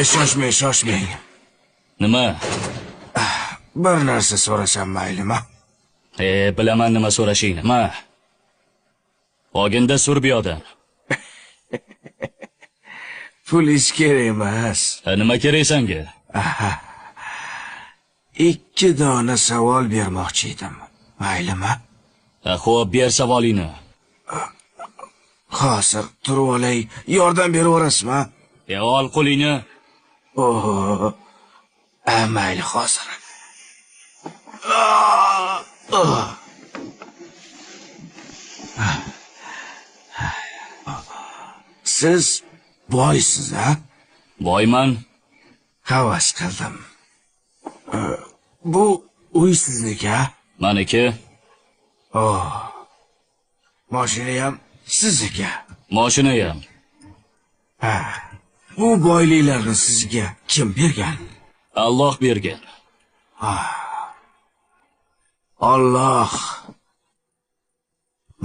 Shoshmang. Nima? Bir narsa so'rasam maylimi? Bilaman nima so'rashingni. Nima? Oginda sur bu yoqdan. Pul hech kerak emas. Nima kerak senga? 2 dona savol bermoqchi edim. Maylimi? Xo'p, ber savolingni. Hozir turib olay, yordam beraverasizmi? Ol qo'lingni. Mayli hozir. Siz boysiz, ha? Boyman. Havas qildim. Bu uy sizniki, ha? Meniki. Mashina ham sizniki. Mashina ham. Bu boyliklarni sizga kim bergan? Alloh bergan. Alloh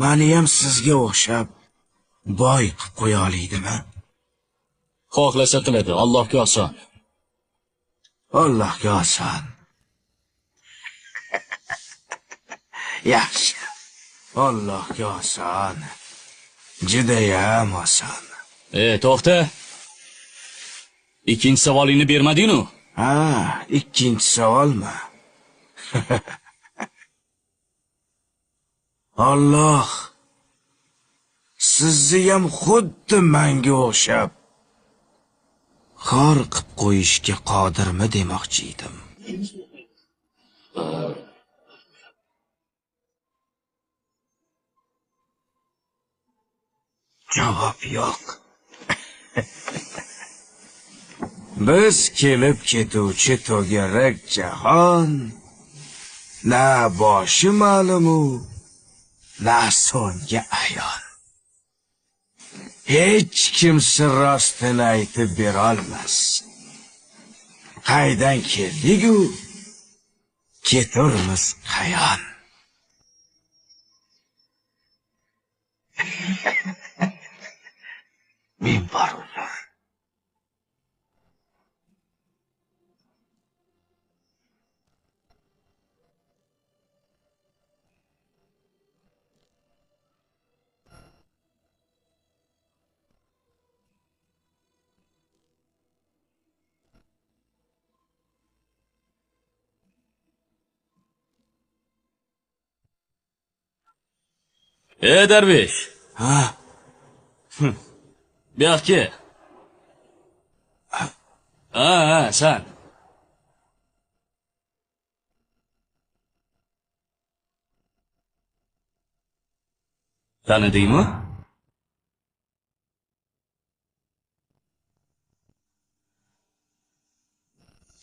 meni ham sizga o'xshab boy qilib qo'ya olaydimi? Xohlasa qiladi, Allohga oson. Allohga oson. Yaxshi. Allohga oson. Judayam oson. To'xta. Ikkinchi savolingni bermading-ku? Ikkinchi savolmi? Alloh sizni ham xuddi menga o'xshab xor qilib qo'yishga qodirmi demoqchi edim. Javob yo'q. Biz kelib ketuvchi to'garak jahon na boshi ma'lumu, na so'ngi ayon. Hech kim sir rostini aytib bera olmas. Qaydan keldik-u, keturmiz qayon. Ming bor uzr. Darvesh. Bu yoqqa. Sen. Tanidingmi?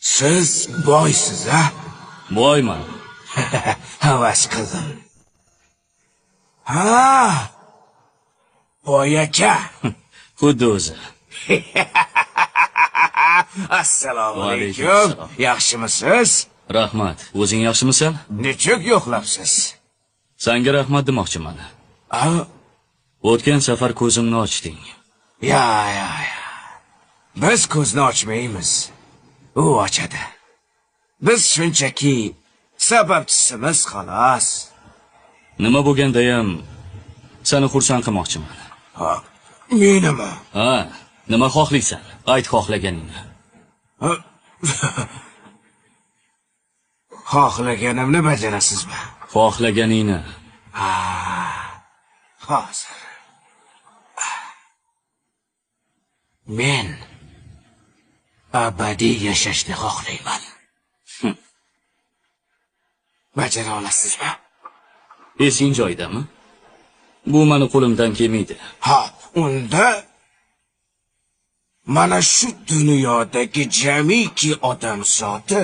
Siz boysiz, ha? Boyman. Havas qildim. Boy aka. Xuddi o'zi. Assalomu alaykum. Yaxshimisiz? Rahmat. O'zing yaxshimisan? Nechuk yo'qlabsiz? Senga rahmat demoqchiman. O'tgan safar ko'zimni ochding. Ya. Biz ko'zni ochmaymiz. U ochadi. Biz shunchaki sababchisimiz xolos. Nima bo'lganda ham seni xursand qilmoqchiman. Menimi? Nima xohlaysan? Ayt xohlaganingni. Xohlaganimni bajarasizmi? Xohlaganingni. Hozir. Men abadiy yashashni xohlayman. Bajara olasizmi? Esing joyidami? Bu meni qo'limdan kelmaydi. Unda mana shu dunyodagi jamiki odam zoti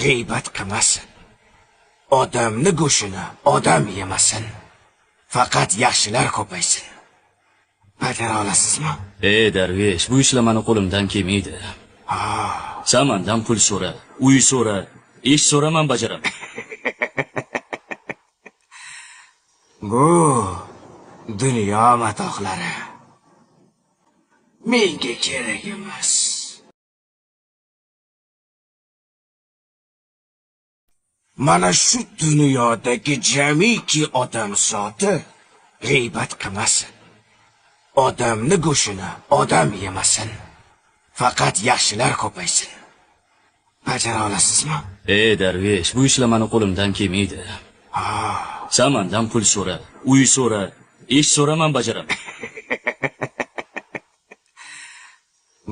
g'iybat qilmasin. Odamni go'shini odam yemasin. Faqat yaxshilar ko'paysin. Bajara olasizmi? Darvesh, bu ishlar meni qo'limdan kelmaydi. Sen mendan pul so'ra, uy so'ra, ish so'ra, men bajaraman. Bu dunyo matohlari menga kerak emas. mana shu dunyodagi jamiki odam zoti g'iybat qilmasin. Odamni go'shini odam yemasin. Faqat yaxshilar ko'paysin. Bajara olasizmi? Darvesh, bu ishlar meni qo'limdan kelmaydi. Samandan pul so'ra, uy so'ra, ish so'ra, men bajaraman.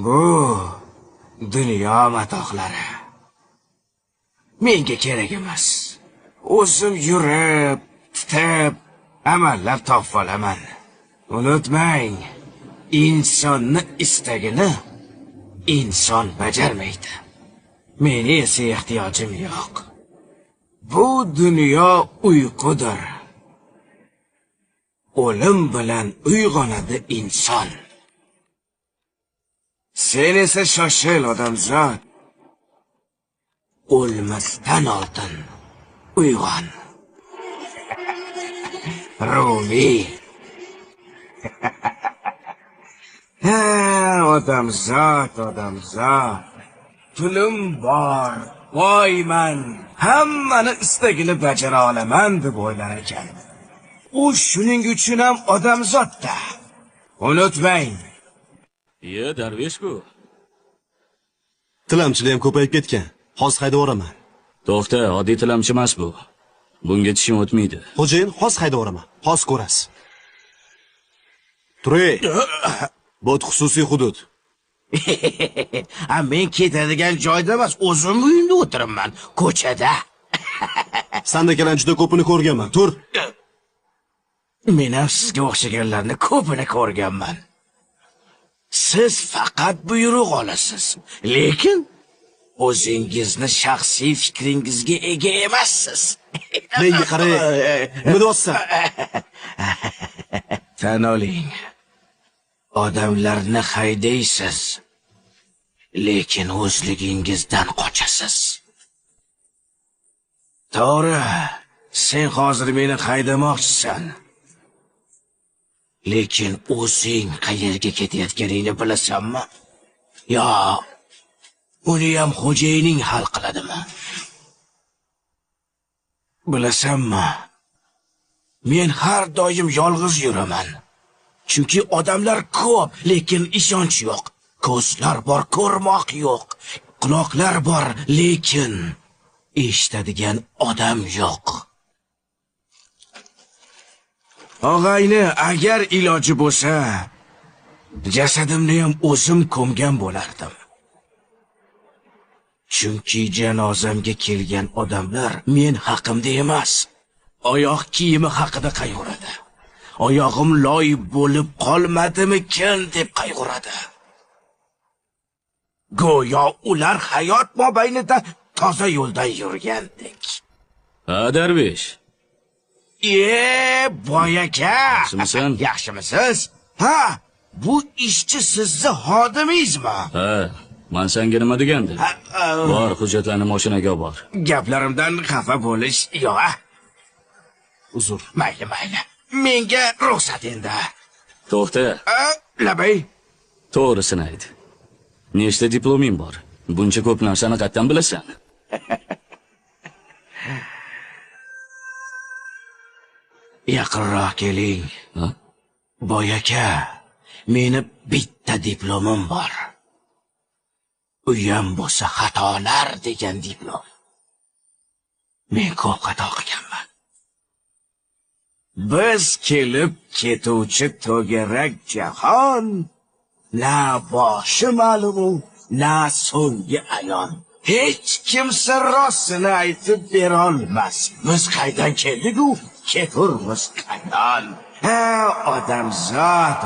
Bu dunyo matohlari menga kerak emas. O'zim yurib, titib, amallab topib olaman. Unutmang, insonni istagini inson bajarmaydi. Meni esa ehtiyojim yo'q. Bu dunyo uyqudir. O'lim bilan uyg'onadi inson. Sen esa shoshil odamzod. O'lmasdan oldin uyg'on. Rumi. Odamzod. Pulim bor, boyman, hammani istagini bajara olaman deb o'ylar ekan. U shuning uchun ham odamzodda. Unutmang. Darvesh-ku. Tilamchilar ham ko'payib ketgan. Hozir haydab yuboraman. To'xta, oddiy tilamchi emas bu. Bunga tishim o'tmaydi. Xo'jayin, hozir haydab yuboraman. Hozir ko'rasiz. Turay. Bu xususiy hudud. Men ketadigan joyda emas, o'zim uyimda o'tiribman, ko'chada. Sandakalar juda ko'pini ko'rganman. Tur. Men ham sizga o'xshaganlarni ko'pini ko'rganman. Siz faqat buyruq olasiz, lekin o'zingizni shaxsiy fikringizga ega emassiz. Menga qarang. Nima deyapsan? Tan oling. Odamlarni haydaysiz, lekin o'zligingizdan qochasiz. To'g'ri, sen hozir meni haydamoqchisan. Lekin o'zing qayerga ketayotganingni bilasanmi? Yo, uni ham xo'jayining hal qiladimi? Bilasanmi? Men har doim yolg'iz yuraman. Chunki odamlar ko'p, lekin ishonch yo'q. Ko'zlar bor, ko'rmoq yo'q. Quloqlar bor, lekin eshitadigan odam yo'q. Og'ayni, agar iloji bo'lsa, jasadimni ham o'zim ko'mgan bo'lardim. Chunki janozamga kelgan odamlar men haqimda emas, oyoq kiyimi haqida qayg'uradi. Oyog'im loy bo'lib qolmadimikin deb qayg'uradi. Go'yo ular hayot mobaynida toza yo'ldan yurgandek. Darvesh. Boy aka. Yaxshimisan? Yaxshimisiz? Ha, bu ishchi sizni xodimingizmi? Men senga nima degandim? Bor, hujjatlarni mashinaga bor. Gaplarimdan xafa bo'lish yo'q. Uzr. Mayli. Menga ruxsat endi. To'xta. Labay. To'g'risini ayt. Nechta diploming bor? Buncha ko'p narsani qayerdan bilasan? Yaqinroq keling. Boy aka, meni bitta diplomim bor. Uyam bo'lsa xatolar degan diplom. Men ko'p xato qilganman. Biz kelib ketuvchi to'garak jahon, na boshi ma'lum, na so'nggi ayon. Hech kimsa rostini aytib berolmas. Biz qaydan keldik-ku, keturmiz qayon. Odamzod.